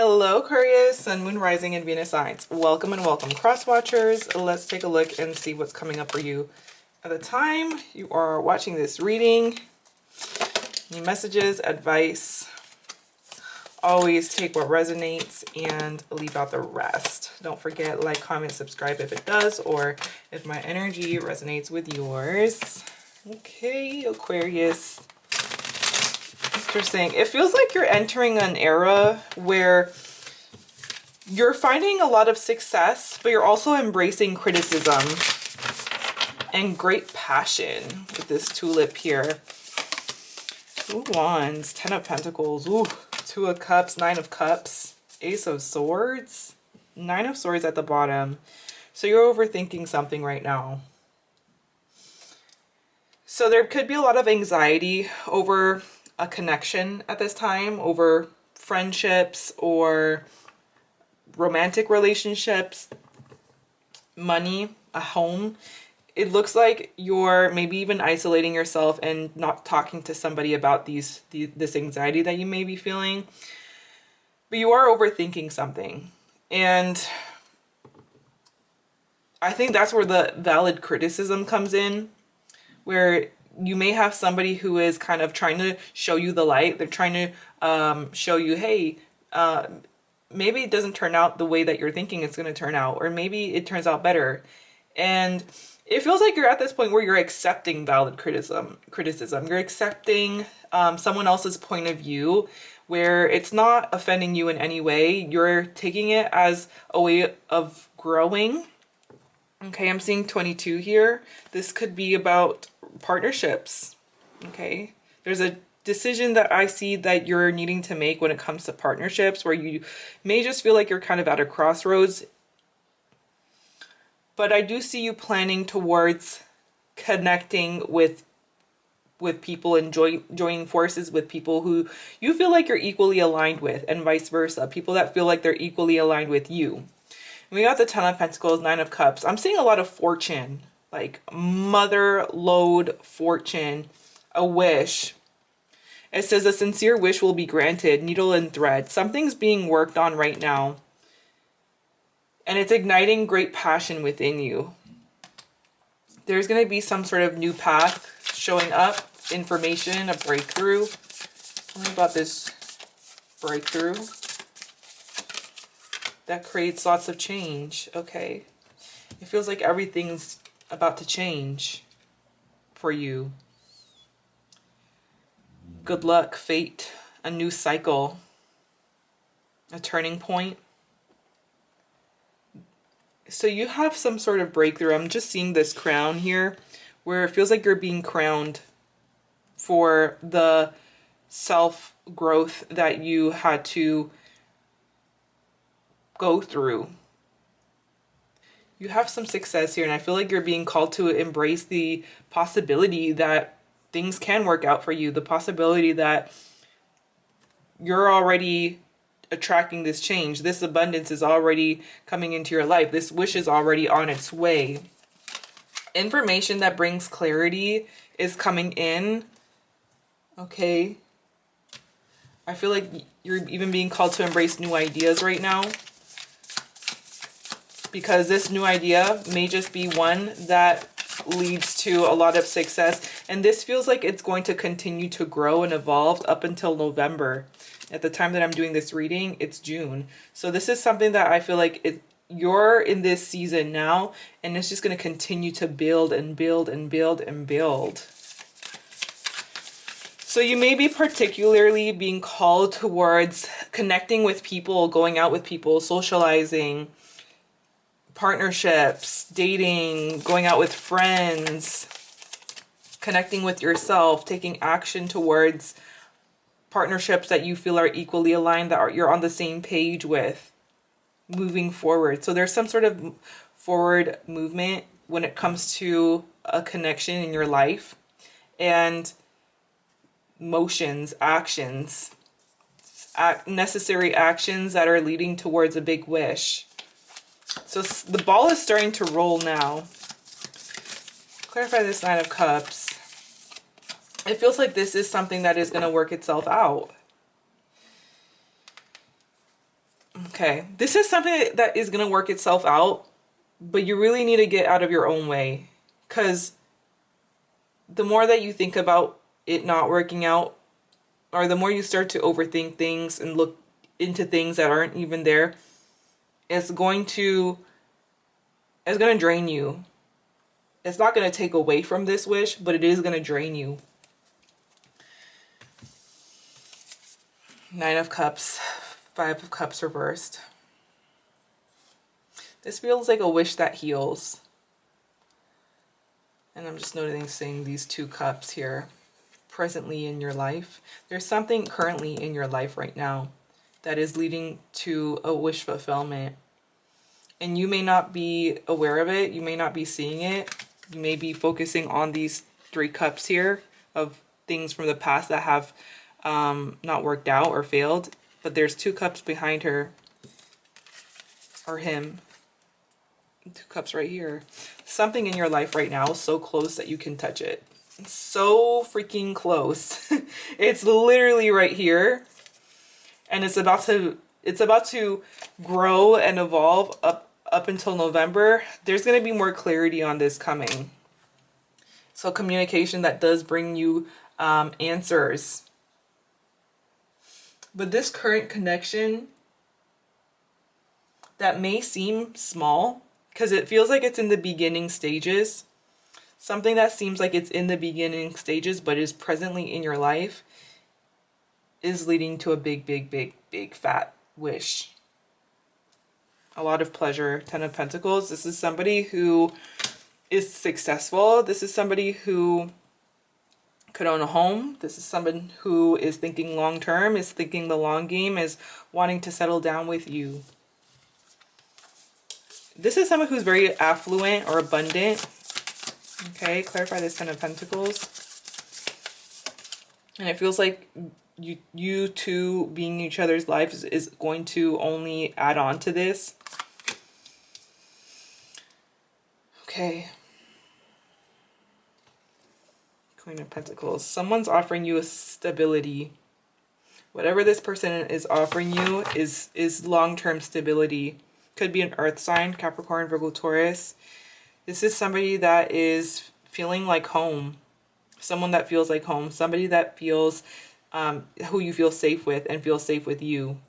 Hello Aquarius, Sun, Moon, Rising, and Venus signs. Welcome and welcome, cross watchers. Let's take a look and see what's coming up for you at the time you are watching this reading. Any messages, advice. Always take what resonates and leave out the rest. Don't forget, like, comment, subscribe if it does, or if my energy resonates with yours. Okay, Aquarius. Interesting. It feels like you're entering an era where you're finding a lot of success, but you're also embracing criticism and great passion with this tulip here. Two Wands, 10 of Pentacles, ooh, 2 of Cups, 9 of Cups, Ace of Swords, 9 of Swords at the bottom. So you're overthinking something right now. So there could be a lot of anxiety over a connection at this time, over friendships or romantic relationships, money, a home. It looks like you're maybe even isolating yourself and not talking to somebody about this anxiety that you may be feeling. But you are overthinking something. And I think that's where the valid criticism comes in, where you may have somebody who is kind of trying to show you the light. They're trying to show you, hey, maybe it doesn't turn out the way that you're thinking it's going to turn out, or maybe it turns out better. And it feels like you're at this point where you're accepting valid criticism. You're accepting someone else's point of view, where it's not offending you in any way. You're taking it as a way of growing. Okay, I'm seeing 22 here. This could be about partnerships. Okay, there's a decision that I see that you're needing to make when it comes to partnerships, where you may just feel like you're kind of at a crossroads. But I do see you planning towards connecting with people and joining forces with people who you feel like you're equally aligned with, and vice versa. People that feel like they're equally aligned with you. We got the 10 of Pentacles, 9 of Cups. I'm seeing a lot of fortune, like mother lode fortune, a wish. It says a sincere wish will be granted, needle and thread. Something's being worked on right now, and it's igniting great passion within you. There's going to be some sort of new path showing up, information, a breakthrough. Tell me about this breakthrough that creates lots of change. Okay, it feels like everything's about to change for you. Good luck, fate, a new cycle, a turning point. So you have some sort of breakthrough. I'm just seeing this crown here, where it feels like you're being crowned for the self-growth that you had to go through. You have some success here, and I feel like you're being called to embrace the possibility that things can work out for you, the possibility that you're already attracting this change. This abundance is already coming into your life. This wish is already on its way. Information that brings clarity is coming in. Okay. I feel like you're even being called to embrace new ideas right now, because this new idea may just be one that leads to a lot of success. And this feels like it's going to continue to grow and evolve up until November. At the time that I'm doing this reading, it's June. So this is something that I feel like you're in this season now, and it's just going to continue to build and build and build and build. So you may be particularly being called towards connecting with people, going out with people, socializing, partnerships, dating, going out with friends, connecting with yourself, taking action towards partnerships that you feel are equally aligned, that you're on the same page with, moving forward. So there's some sort of forward movement when it comes to a connection in your life, and motions, actions, necessary actions that are leading towards a big wish. So the ball is starting to roll now. Clarify this 9 of Cups. It feels like this is something that is going to work itself out. Okay, this is something that is going to work itself out, but you really need to get out of your own way, because the more that you think about it not working out, or the more you start to overthink things and look into things that aren't even there, it's going to drain you. It's not going to take away from this wish, but it is going to drain you. Nine of Cups, Five of Cups reversed. This feels like a wish that heals. And I'm just noticing these two cups here presently in your life. There's something currently in your life right now that is leading to a wish fulfillment. And you may not be aware of it. You may not be seeing it. You may be focusing on these three cups here of things from the past that have not worked out or failed. But there's two cups behind her, or him. Two cups right here. Something in your life right now is so close that you can touch it. It's so freaking close. It's literally right here. And it's about to grow and evolve up until November. There's going to be more clarity on this coming. So communication that does bring you answers. But this current connection that may seem small, because it feels like it's in the beginning stages. Something that seems like it's in the beginning stages but is presently in your life is leading to a big, big, big, big fat wish. A lot of pleasure. Ten of Pentacles. This is somebody who is successful. This is somebody who could own a home. This is someone who is thinking long term, is thinking the long game, is wanting to settle down with you. This is someone who's very affluent or abundant. Okay, clarify this Ten of Pentacles. And it feels like you two being each other's lives is going to only add on to this. Okay. Queen of Pentacles. Someone's offering you a stability. Whatever this person is offering you is long-term stability. Could be an earth sign, Capricorn, Virgo, Taurus. This is somebody that is feeling like home. Someone that feels like home. Somebody that feels who you feel safe with and feels safe with you.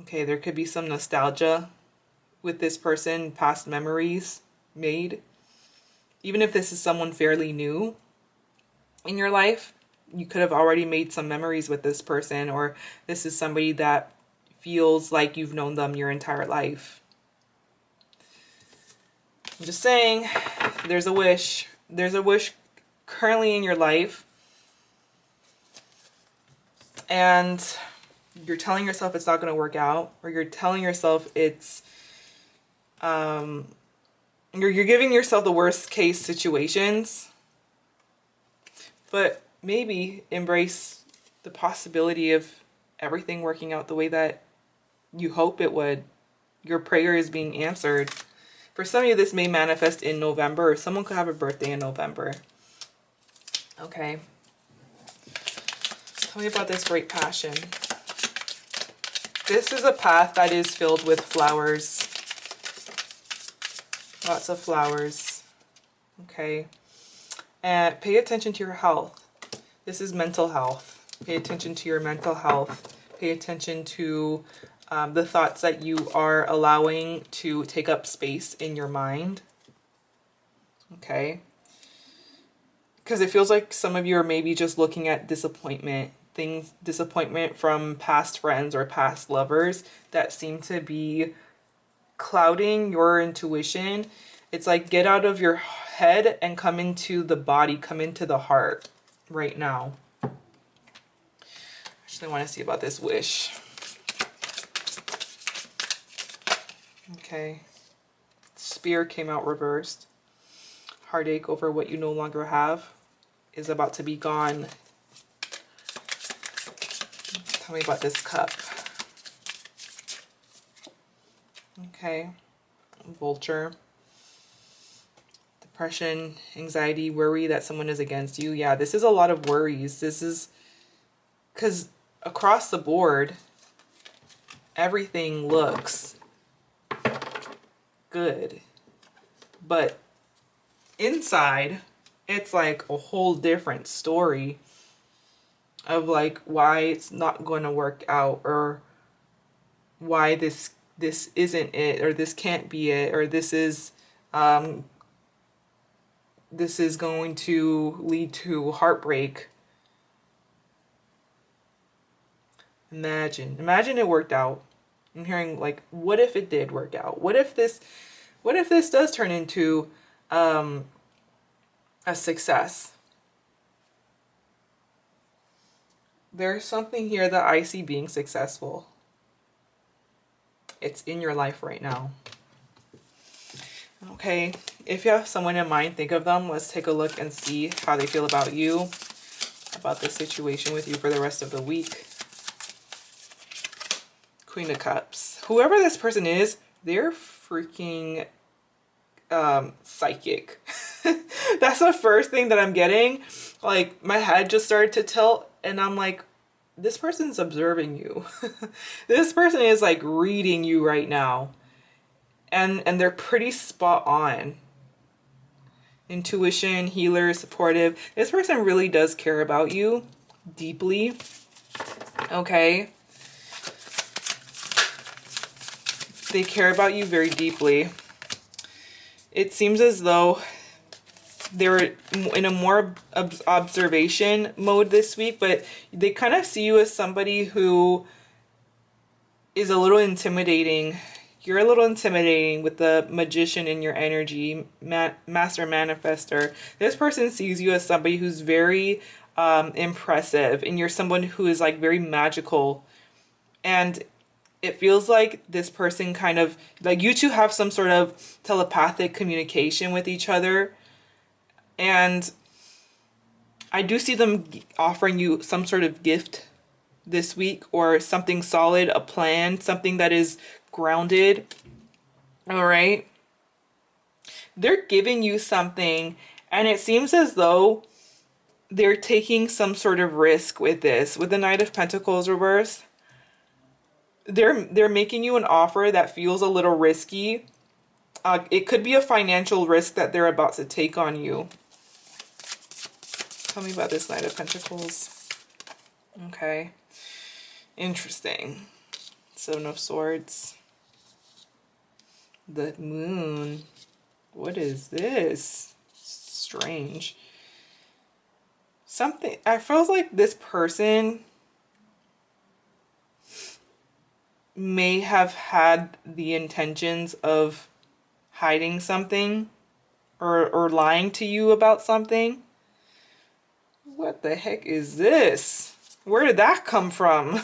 Okay, there could be some nostalgia with this person, past memories made. Even if this is someone fairly new in your life, you could have already made some memories with this person, or this is somebody that feels like you've known them your entire life. I'm just saying, there's a wish. There's a wish currently in your life. And you're telling yourself it's not going to work out, or you're telling yourself it's, you're giving yourself the worst case situations. But maybe embrace the possibility of everything working out the way that you hope it would. Your prayer is being answered. For some of you, this may manifest in November, or someone could have a birthday in November. Okay. Tell me about this great passion. This is a path that is filled with flowers. Lots of flowers. Okay. And pay attention to your health. This is mental health. Pay attention to your mental health. Pay attention to the thoughts that you are allowing to take up space in your mind. Okay. Because it feels like some of you are maybe just looking at disappointment. Disappointment from past friends or past lovers that seem to be clouding your intuition. It's like, get out of your head and come into the body, come into the heart right now. Actually, I want to see about this wish. Okay. Spear came out reversed. Heartache over what you no longer have is about to be gone. Tell me about this cup. Okay. Vulture. Depression, anxiety, worry that someone is against you. Yeah, this is a lot of worries. This is because across the board, everything looks good. But inside, it's like a whole different story of like why it's not going to work out, or why this isn't it, or this can't be it, or this is going to lead to heartbreak. Imagine it worked out. I'm hearing like, what if it did work out? What if this does turn into a success? There's something here that I see being successful. It's in your life right now. Okay, if you have someone in mind, think of them. Let's take a look and see how they feel about you, about the situation with you for the rest of the week. Queen of Cups. Whoever this person is, they're freaking psychic. That's the first thing that I'm getting. Like, my head just started to tilt, and I'm like, this person's observing you. This person is like reading you right now. And they're pretty spot on. Intuition, healer, supportive. This person really does care about you deeply. Okay. They care about you very deeply. It seems as though they're in a more observation mode this week, but they kind of see you as somebody who is a little intimidating. You're a little intimidating with the magician in your energy, master manifester. This person sees you as somebody who's very impressive, and you're someone who is like very magical. And it feels like this person kind of, like, you two have some sort of telepathic communication with each other. And I do see them offering you some sort of gift this week, or something solid, a plan, something that is grounded. All right. They're giving you something, and it seems as though they're taking some sort of risk with this. With the Knight of Pentacles reverse, they're making you an offer that feels a little risky. It could be a financial risk that they're about to take on you. Tell me about this Knight of Pentacles. Okay. Interesting. Seven of Swords. The Moon. What is this? Strange. Something, I feel like this person may have had the intentions of hiding something, or lying to you about something. What the heck is this? Where did that come from?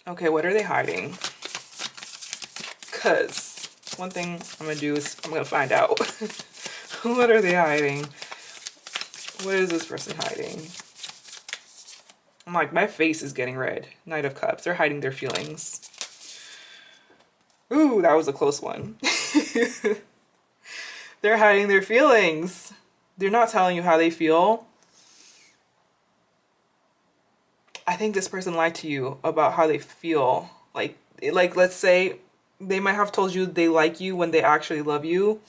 Okay, what are they hiding? Because one thing I'm going to do is I'm going to find out. What are they hiding? What is this person hiding? I'm like, my face is getting red. Knight of Cups. They're hiding their feelings. Ooh, that was a close one. They're hiding their feelings. They're not telling you how they feel. I think this person lied to you about how they feel. Like let's say they might have told you they like you when they actually love you.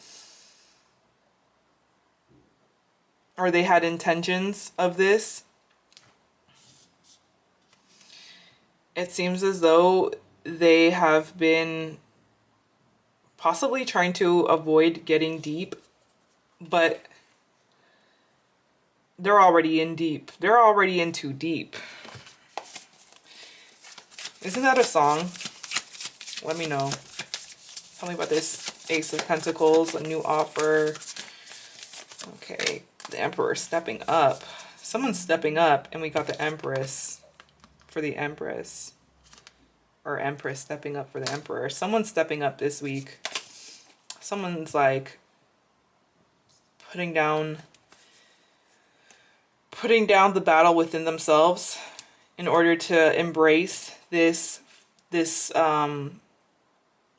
Or they had intentions of this. It seems as though they have been possibly trying to avoid getting deep, but they're already in deep. They're already in too deep. Isn't that a song? Let me know. Tell me about this Ace of Pentacles, a new offer. Okay, the Emperor stepping up. Someone's stepping up, and we got the Empress for the Empress. Or Empress stepping up for the Emperor. Someone's stepping up this week. Someone's like putting down the battle within themselves in order to embrace this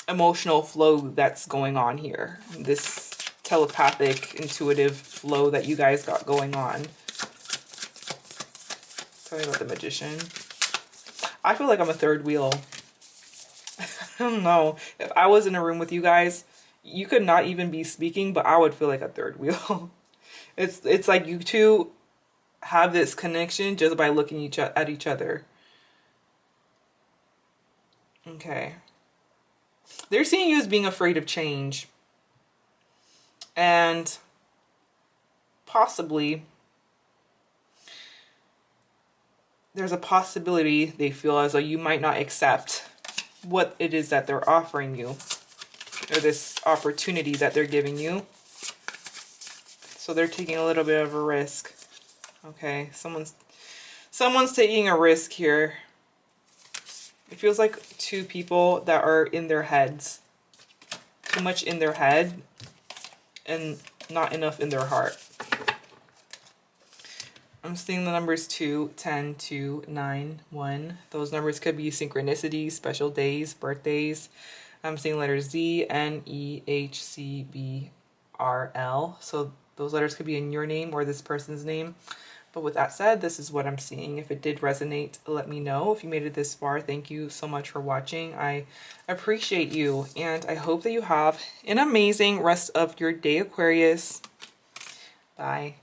emotional flow that's going on here. This telepathic, intuitive flow that you guys got going on. Tell me about the Magician. I feel like I'm a third wheel. I don't know. If I was in a room with you guys, you could not even be speaking, but I would feel like a third wheel. It's like you two have this connection just by looking at each other. Okay. They're seeing you as being afraid of change. And possibly there's a possibility they feel as though you might not accept what it is that they're offering you, or this opportunity that they're giving you. So they're taking a little bit of a risk. Okay, someone's taking a risk here. It feels like two people that are in their heads. Too much in their head and not enough in their heart. I'm seeing the numbers 2, 10, 2, 9, 1. Those numbers could be synchronicities, special days, birthdays. I'm seeing letters Z, N, E, H, C, B, R, L. So those letters could be in your name or this person's name. But with that said, this is what I'm seeing. If it did resonate, let me know. If you made it this far, thank you so much for watching. I appreciate you, and I hope that you have an amazing rest of your day, Aquarius. Bye.